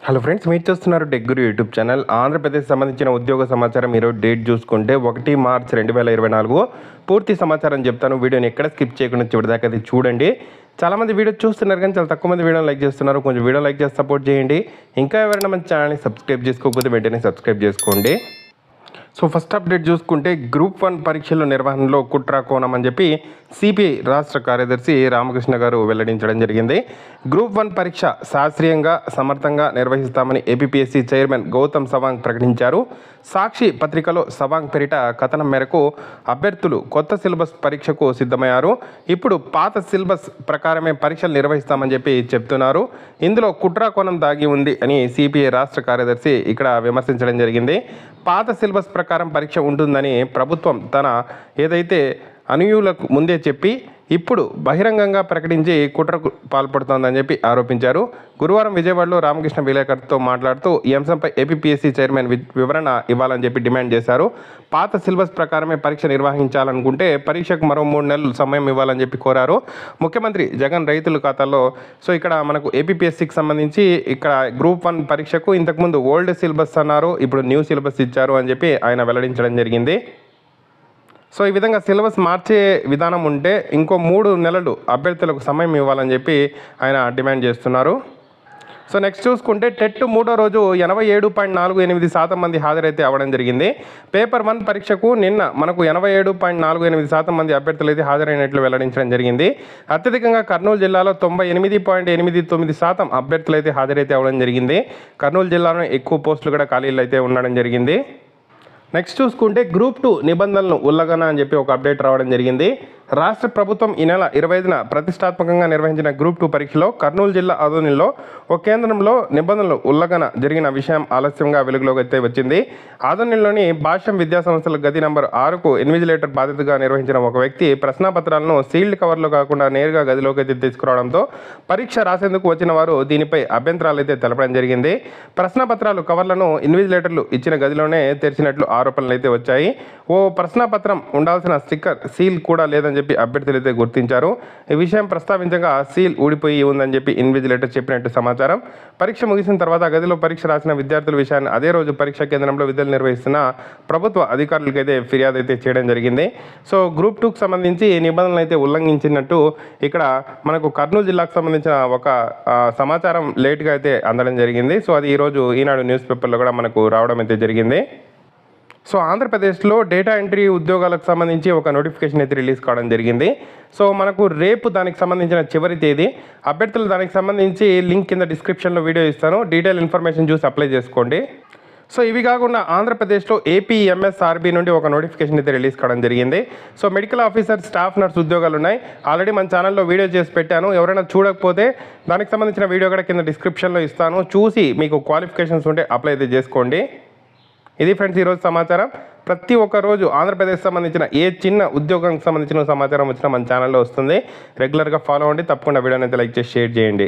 Hello friends, మీరు చూస్తున్నారు tech గురు YouTube channel. Andhra Pradesh సంబంధించిన ఉద్యోగ సమాచారం ఈరోజు డేట్ చూసుకుంటే 1 మార్చ్ 2024 పూర్తి సమాచారం చెప్తాను. వీడియోని ఎక్కడ స్కిప్ చేయకుండా చివరిదాకా అది చూడండి. చాలామంది వీడియో చూస్తున్నారు కానీ చాలా తక్కువ మంది వీడియో లైక్ చేస్తున్నారు. కొంచెం వీడియో లైక్ చేసి సపోర్ట్ చేయండి. ఇంకా ఎవరైనా మన ఛానల్ని సబ్స్క్రైబ్ చేసుకోకపోతే వెంటనే సబ్స్క్రైబ్ చేసుకోండి. సో ఫస్ట్ అప్డేట్ చూసుకుంటే గ్రూప్ 1 పరీక్షల నిర్వహణలో కుట్ర కోణం అని చెప్పి సిపిఐ రాష్ట్ర కార్యదర్శి రామకృష్ణ గారు వెల్లడించడం జరిగింది. గ్రూప్ 1 పరీక్ష శాస్త్రీయంగా సమర్థంగా నిర్వహిస్తామని ఏపీపీఎస్సీ చైర్మన్ గౌతమ్ సవాంగ్ ప్రకటించారు. సాక్షి పత్రికలో సవాంగ్ పేరిట కథనం మేరకు అభ్యర్థులు కొత్త సిలబస్ పరీక్షకు సిద్ధమయ్యారు. ఇప్పుడు పాత సిలబస్ ప్రకారమే పరీక్షలు నిర్వహిస్తామని చెప్పి చెప్తున్నారు. ఇందులో కుట్ర కోణం దాగి ఉంది అని సిపిఐ రాష్ట్ర కార్యదర్శి ఇక్కడ విమర్శించడం జరిగింది. పాత సిలబస్ ప్రకారం పరీక్ష ఉంటుందని ప్రభుత్వం తన ఏదైతే అనుయూలకు ముందే చెప్పి ఇప్పుడు బహిరంగంగా ప్రకటించి కుట్రకు పాల్పడుతోందని చెప్పి ఆరోపించారు. గురువారం విజయవాడలో రామకృష్ణ విలేకరులతో మాట్లాడుతూ ఈ అంశంపై ఏపీపీఎస్సీ చైర్మన్ వివరణ ఇవ్వాలని చెప్పి డిమాండ్ చేశారు. పాత సిలబస్ ప్రకారమే పరీక్ష నిర్వహించాలనుకుంటే పరీక్షకు మరో 3 నెలలు సమయం ఇవ్వాలని చెప్పి కోరారు. ముఖ్యమంత్రి జగన్ రైతుల ఖాతాలో ఇక్కడ మనకు ఏపీపీఎస్సీకి సంబంధించి ఇక్కడ గ్రూప్ 1 పరీక్షకు ఇంతకుముందు ఓల్డ్ సిలబస్ అన్నారు, ఇప్పుడు న్యూ సిలబస్ ఇచ్చారు అని చెప్పి ఆయన వెల్లడించడం జరిగింది. సో ఈ విధంగా సిలబస్ మార్చే విధానం ఉంటే ఇంకో 3 నెలలు అభ్యర్థులకు సమయం ఇవ్వాలని చెప్పి ఆయన డిమాండ్ చేస్తున్నారు. సో నెక్స్ట్ చూసుకుంటే టెట్ 3వ రోజు 87.48% మంది హాజరైతే అవ్వడం జరిగింది. పేపర్ 1 పరీక్షకు నిన్న మనకు 87.48% మంది అభ్యర్థులు అయితే హాజరైనట్లు వెల్లడించడం జరిగింది. అత్యధికంగా కర్నూలు జిల్లాలో 98.89% అభ్యర్థులు అయితే హాజరైతే అవ్వడం జరిగింది. కర్నూలు జిల్లాలో ఎక్కువ పోస్టులు కూడా ఖాళీలు అయితే ఉండడం జరిగింది. నెక్స్ట్ చూసుకుంటే గ్రూప్ 2 నిబంధనలను ఉల్లంఘన అని చెప్పి ఒక అప్డేట్ రావడం జరిగింది. రాష్ట్ర ప్రభుత్వం ఈ నెల 25న ప్రతిష్టాత్మకంగా నిర్వహించిన గ్రూప్ 2 పరీక్షలో కర్నూలు జిల్లా ఆదోనిలో ఒక కేంద్రంలో నిబంధనలు ఉల్లంఘన జరిగిన విషయం ఆలస్యంగా వెలుగులోకి అయితే వచ్చింది. ఆదోనిలోని భాష్యం విద్యాసంస్థల గది నంబర్ 6కు ఇన్విజిలేటర్ బాధ్యతగా నిర్వహించిన ఒక వ్యక్తి ప్రశ్నాపత్రాలను సీల్డ్ కవర్లో కాకుండా నేరుగా గదిలోకి అయితే తీసుకురావడంతో పరీక్ష రాసేందుకు వచ్చిన వారు దీనిపై అభ్యంతరాలు అయితే తెలపడం జరిగింది. ప్రశ్నాపత్రాలు కవర్లను ఇన్విజిలేటర్లు ఇచ్చిన గదిలోనే తెరిచినట్లు ఆరోపణలు అయితే వచ్చాయి. ఓ ప్రశ్నాపత్రం ఉండాల్సిన స్టిక్కర్ సీల్ కూడా లేదని చెప్పి అభ్యర్థులు అయితే గుర్తించారు. ఈ విషయం ప్రస్తావించగా సీల్ ఊడిపోయి ఉందని చెప్పి ఇన్విజిలేటర్ చెప్పినట్టు సమాచారం. పరీక్ష ముగిసిన తర్వాత గదిలో పరీక్ష రాసిన విద్యార్థుల విషయాన్ని అదే రోజు పరీక్షా కేంద్రంలో విధులు నిర్వహిస్తున్న ప్రభుత్వ అధికారులకు అయితే ఫిర్యాదు అయితే చేయడం జరిగింది. సో గ్రూప్ 2కు సంబంధించి నిబంధనలు అయితే ఉల్లంఘించినట్టు ఇక్కడ మనకు కర్నూలు జిల్లాకు సంబంధించిన ఒక సమాచారం లేట్గా అయితే అందడం జరిగింది. సో అది ఈరోజు ఈనాడు న్యూస్ పేపర్లో కూడా మనకు రావడం అయితే జరిగింది. సో ఆంధ్రప్రదేశ్లో డేటా ఎంట్రీ ఉద్యోగాలకు సంబంధించి ఒక నోటిఫికేషన్ అయితే రిలీజ్ కావడం జరిగింది. సో మనకు రేపు దానికి సంబంధించిన చివరి తేదీ. అభ్యర్థులు దానికి సంబంధించి లింక్ కింద డిస్క్రిప్షన్లో వీడియో ఇస్తాను, డీటెయిల్ ఇన్ఫర్మేషన్ చూసి అప్లై చేసుకోండి. సో ఇవి కాకుండా ఆంధ్రప్రదేశ్లో ఏపీఎంఎస్ఆర్బీ నుండి ఒక నోటిఫికేషన్ అయితే రిలీజ్ కావడం జరిగింది. So medical officer, staff nurse ఉద్యోగాలు ఉన్నాయి. ఆల్రెడీ మన ఛానల్లో వీడియో చేసి పెట్టాను. ఎవరైనా చూడకపోతే దానికి సంబంధించిన వీడియో కూడా కింద డిస్క్రిప్షన్లో ఇస్తాను, చూసి మీకు క్వాలిఫికేషన్స్ ఉంటే అప్లై అయితే చేసుకోండి. ఇది ఫ్రెండ్స్ ఈరోజు సమాచారం. ప్రతి ఒక్క రోజు ఆంధ్రప్రదేశ్ సంబంధించిన ఏ చిన్న ఉద్యోగానికి సంబంధించిన సమాచారం వచ్చినా మన ఛానల్లో వస్తుంది. రెగ్యులర్గా ఫాలో అవ్వండి. తప్పకుండా వీడియోని అయితే లైక్ చేసి షేర్ చేయండి.